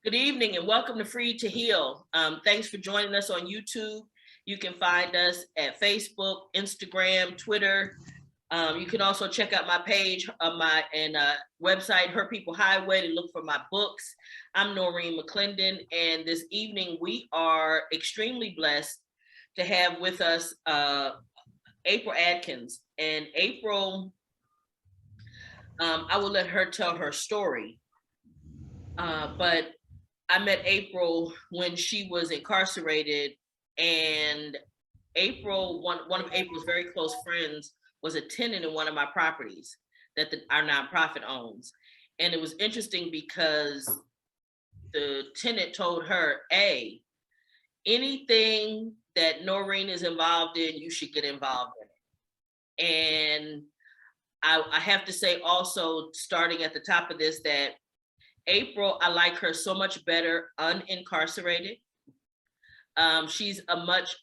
Good evening and welcome to Free to Heal. Thanks for joining us on YouTube. You can find us at Facebook, Instagram, Twitter. You can also check out my page on my website, Her People Highway, to look for my books. I'm Noreen McClendon, and this evening we are extremely blessed to have with us April Adkins. And April, I will let her tell her story, but I met April when she was incarcerated, and April, one of April's very close friends, was a tenant in one of my properties that our nonprofit owns. And it was interesting because the tenant told her, "Hey, anything that Noreen is involved in, you should get involved in it." And I have to say also, starting at the top of this, that April, I like her so much better unincarcerated. She's a much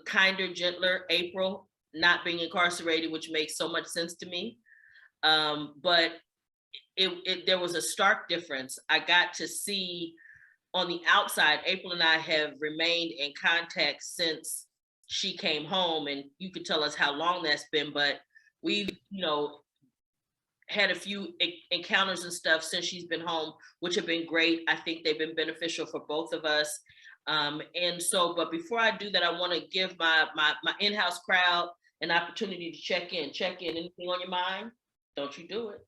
kinder, gentler April, not being incarcerated, which makes so much sense to me. But there was a stark difference. I got to see on the outside. April and I have remained in contact since she came home, and you could tell us how long that's been, but we've, had a few encounters and stuff since she's been home, which have been great. I think they've been beneficial for both of us. And so, but before I do that, I want to give my in-house crowd an opportunity to check in. Anything on your mind? Don't you do it.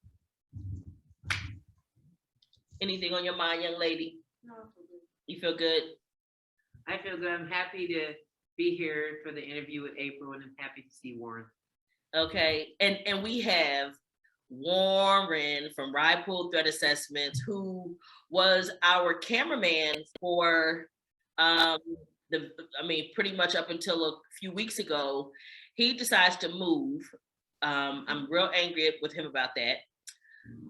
Anything on your mind, young lady? No, I feel good. You feel good? I feel good. I'm happy to be here for the interview with April, and I'm happy to see Warren. Okay, and we have Warren from Ride Pool Threat Assessments, who was our cameraman for pretty much up until a few weeks ago. He decides to move. I'm real angry with him about that.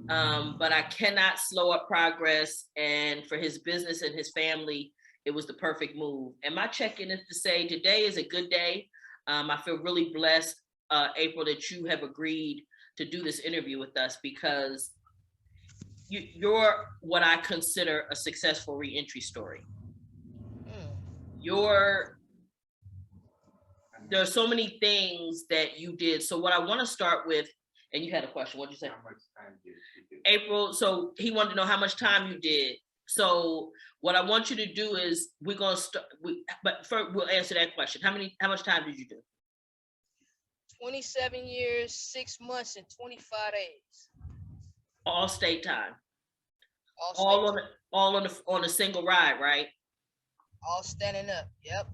But I cannot slow up progress, and for his business and his family, it was the perfect move. And my check-in is to say today is a good day. I feel really blessed, April, that you have agreed to do this interview with us, because you're what I consider a successful reentry story. There are so many things that you did. So what I want to start with, and you had a question, what'd you say? How much time did you do? April, so he wanted to know how much time you did. So what I want you to do is we're gonna start, but first we'll answer that question. How much time did you do? 27 years, 6 months, and 25 days. All state time. All On a single ride, right? all standing up. Yep.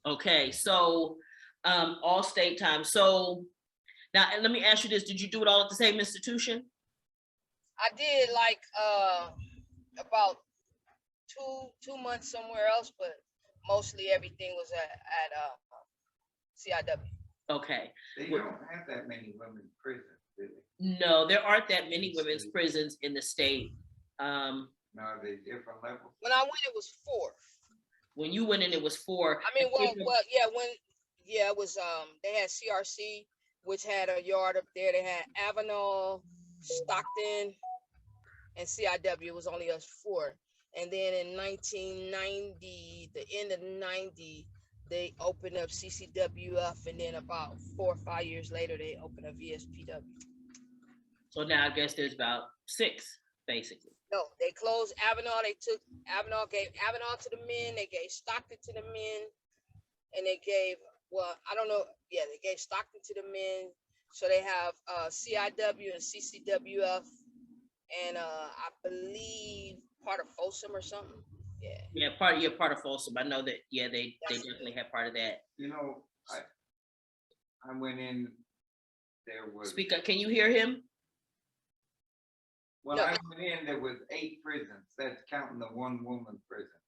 Okay, so all state time. So now let me ask you this: did you do it all at the same institution? I did like about 2 months somewhere else, but mostly everything was at CIW. Okay. They don't have that many women's prisons, do they? No, there aren't that many women's prisons in the state. No, they different levels. When I went, it was 4. When you went in, it was 4. I mean, it was they had CRC, which had a yard up there. They had Avenal, Stockton, and CIW. It was only us 4. And then in 1990, the end of 90, they opened up CCWF, and then about 4 or 5 years later, they opened up VSPW. So now I guess there's about 6, basically. No, they closed Avenal. They took Avenal, gave Avenal to the men. They gave Stockton to the men, and they gave, I don't know. Yeah, they gave Stockton to the men. So they have CIW and CCWF, and I believe part of Folsom or something. Yeah, part of Folsom. I know that. Yeah, they definitely have part of that. I went in. There was. Speak up. Can you hear him? When I went in, there was 8 prisons. That's counting the one woman prison.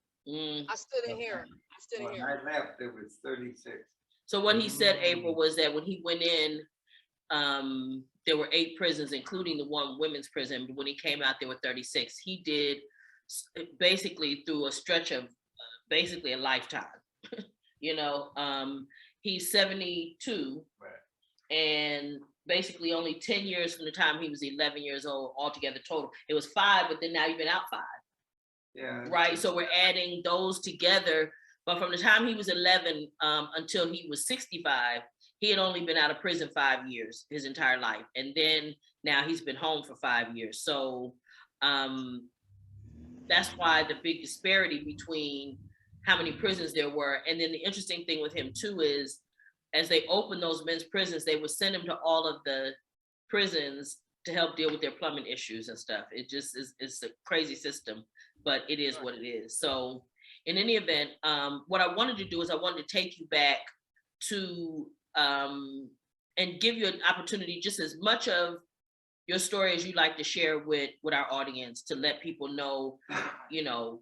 I stood in here. When I left, there was 36. So what he said, April, was that when he went in, there were 8 prisons, including the one women's prison. But when he came out, there were 36. He did basically through a stretch of basically a lifetime. He's 72, right, and basically only 10 years from the time he was 11 years old altogether total. It was 5, but then now you've been out 5. Yeah. right? So we're adding those together. But from the time he was 11 until he was 65, he had only been out of prison 5 years, his entire life. And then now he's been home for 5 years. So that's why the big disparity between how many prisons there were. And then the interesting thing with him too is, as they opened those men's prisons, they would send him to all of the prisons to help deal with their plumbing issues and stuff. It just is, it's a crazy system, but it is what it is. So in any event, what I wanted to do is I wanted to take you back to and give you an opportunity, just as much of your story as you'd like to share with our audience, to let people know, you know,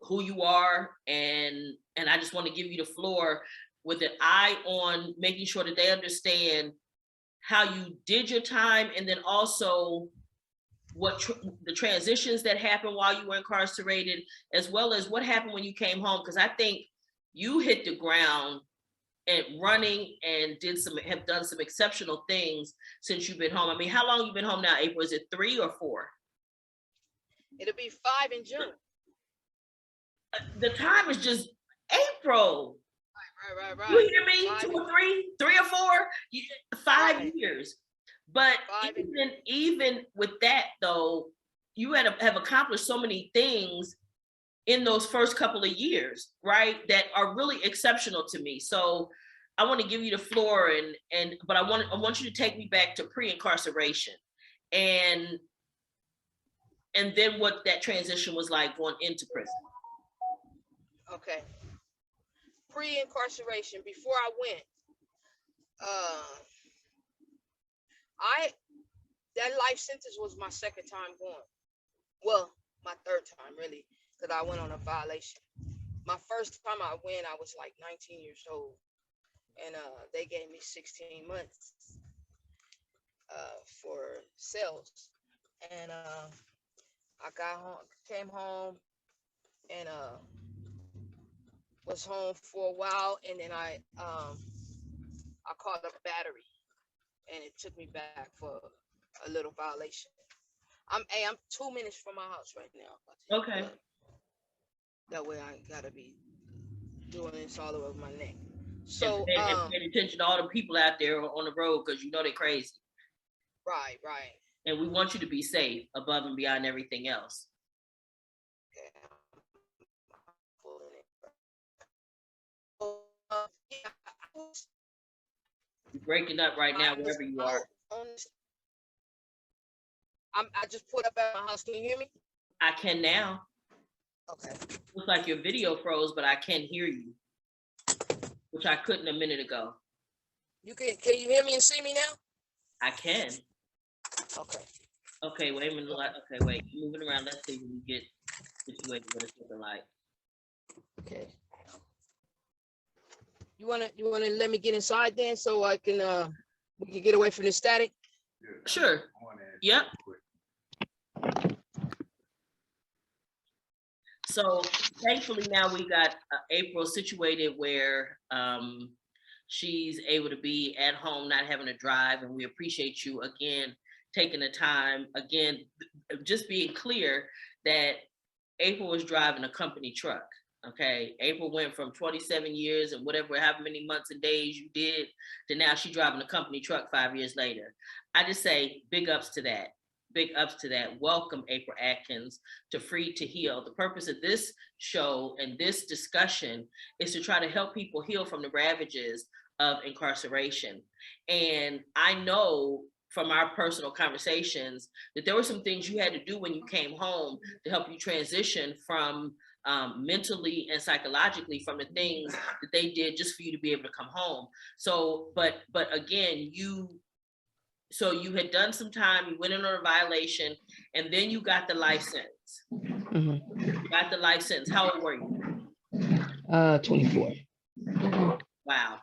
who you are. And I just want to give you the floor with an eye on making sure that they understand how you did your time, and then also what the transitions that happened while you were incarcerated, as well as what happened when you came home. Because I think you hit the ground and running and have done some exceptional things since you've been home. I mean, how long you been home now, April? Is it 3 or 4? It'll be 5 in June. The time is just April. Right. You hear me? 5 2 or 3, 3 or 4, 5 Right. years. But 5 in- even with that though, you have accomplished so many things in those first couple of years, right? That are really exceptional to me. So I want to give you the floor, but I want you to take me back to pre-incarceration, and then what that transition was like going into prison. Okay. Pre-incarceration, before I went, that life sentence was my second time going. Well, my third time really, because I went on a violation. My first time I went, I was like 19 years old, and they gave me 16 months for cells, and I came home, and was home for a while, and then I caught a battery, and it took me back for a little violation. I'm 2 minutes from my house right now. Okay. That way I gotta be doing this all over my neck. So and pay attention to all the people out there on the road, because you know they're crazy. right. And we want you to be safe above and beyond everything else. Okay. You're breaking up right now wherever you are. I just put up at my house. Can you hear me? I can now. Okay. Looks like your video froze, but I can hear you, which I couldn't a minute ago. Can you hear me and see me now? I can. Okay. Okay, wait a minute. Okay, wait. You're moving around. Let's see when we get situated what it's looking like. Okay. You wanna let me get inside then, so I can we can get away from the static? Sure. Yep. So thankfully now we got April situated where she's able to be at home, not having to drive, and we appreciate you again taking the time. Again, just being clear that April was driving a company truck. Okay, April went from 27 years and however many months and days you did, to now she's driving a company truck 5 years later. I just say big ups to that. Big ups to that. Welcome, April Atkins, to Free to Heal. The purpose of this show and this discussion is to try to help people heal from the ravages of incarceration. And I know from our personal conversations that there were some things you had to do when you came home to help you transition from mentally and psychologically from the things that they did just for you to be able to come home. So, but again, you had done some time, you went in on a violation, and then you got the life sentence. Mm-hmm. You got the life sentence. How old were you? 24. Wow.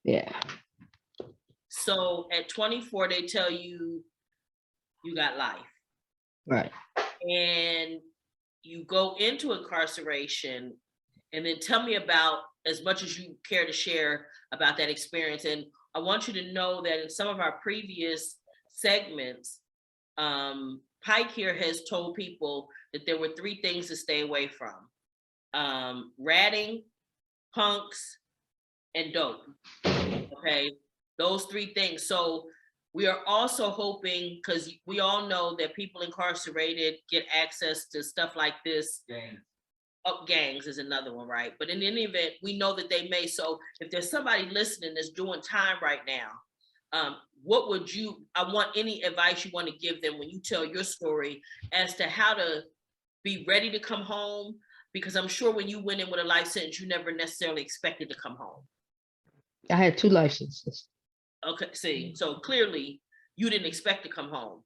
Yeah. So at 24, they tell you you got life. Right. And you go into incarceration, and then tell me about, as much as you care to share about that experience. And I want you to know that in some of our previous segments, Pike here has told people that there were 3 things to stay away from. Ratting, punks, and dope. Okay, those 3 things. So we are also hoping, because we all know that people incarcerated get access to stuff like this. Gangs is another one, right? But in any event, we know that they may. So if there's somebody listening that's doing time right now, what would you, I want any advice you want to give them when you tell your story as to how to be ready to come home? Because I'm sure when you went in with a life sentence, you never necessarily expected to come home. I had 2 life sentences. Okay, see, so clearly you didn't expect to come home,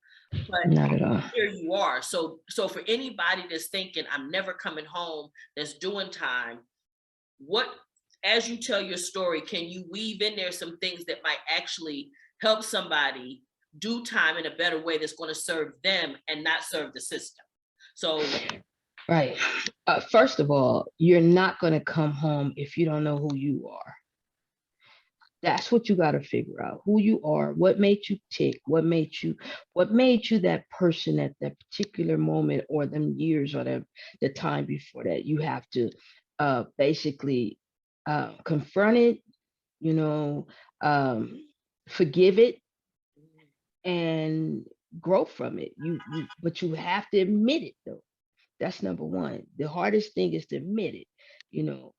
but Not at all. here you are. So for anybody that's thinking, I'm never coming home, that's doing time, what, as you tell your story, can you weave in there some things that might actually help somebody do time in a better way that's going to serve them and not serve the system? So, Right. First of all, you're not going to come home if you don't know who you are. That's what you got to figure out, who you are, what made you tick, what made you that person at that particular moment, or them years, or the time before that. You have to basically confront it, you know, forgive it, and grow from it. But you have to admit it, though. That's number one. The hardest thing is to admit it. You know,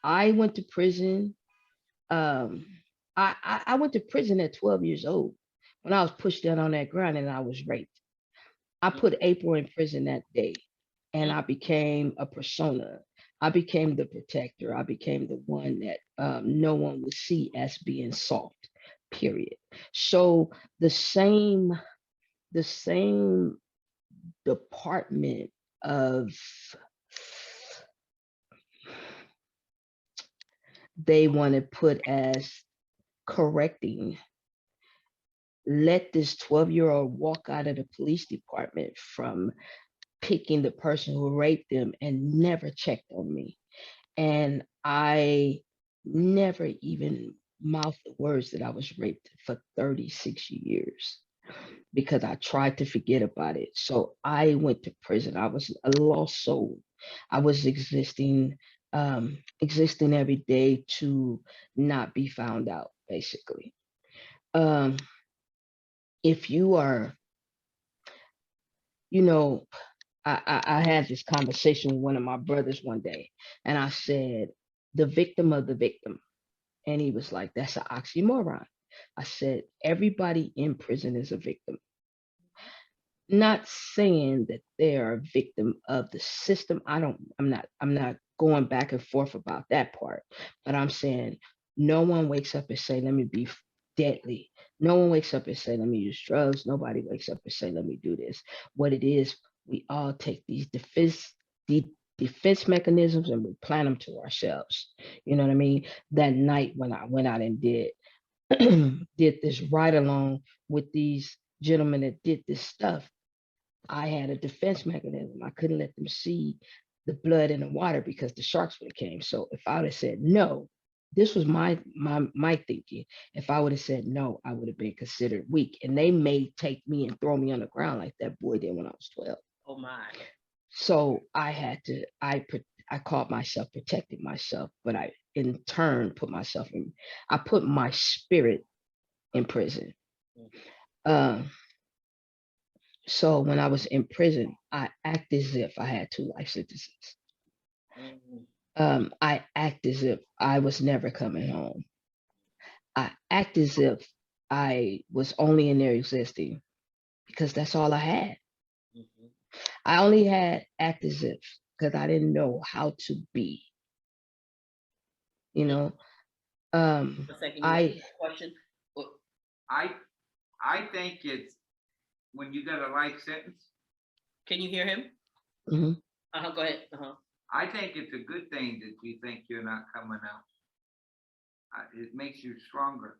I went to prison. I went to prison at 12 years old when I was pushed down on that ground and I was raped. I put April in prison that day, and I became a persona. I became the protector. I became the one that no one would see as being soft, period. So the same department of, they want to put as correcting, let this 12-year-old walk out of the police department from picking the person who raped them and never checked on me. And I never even mouthed the words that I was raped for 36 years because I tried to forget about it. So I went to prison. I was a lost soul. I was existing every day to not be found out, basically. If you are, you know, I had this conversation with one of my brothers one day, and I said, the victim of the victim. And he was like, that's an oxymoron. I said, everybody in prison is a victim. Not saying that they are a victim of the system. I'm not going back and forth about that part, but I'm saying no one wakes up and say, let me be deadly. No one wakes up and say, let me use drugs. Nobody wakes up and say, let me do this. What it is, we all take these defense mechanisms and we plan them to ourselves. You know what I mean? That night when I went out and did this ride along with these gentlemen that did this stuff, I had a defense mechanism. I couldn't let them see the blood in the water because the sharks would have came. So if I would have said no, this was my thinking. If I would have said no, I would have been considered weak, and they may take me and throw me on the ground like that boy did when I was 12. oh my. So I had to. I called myself protecting myself, but I in turn put myself in. I put my spirit in prison. So when I was in prison, I act as if I had 2 life sentences. I act as if I was never coming home. I act as if I was only in there existing because that's all I had. I only had act as if because I didn't know how to be. You know, A second, question. I think it's when you got a life sentence. Can you hear him? Mm-hmm. Go ahead. I think it's a good thing that you think you're not coming out. It makes you stronger.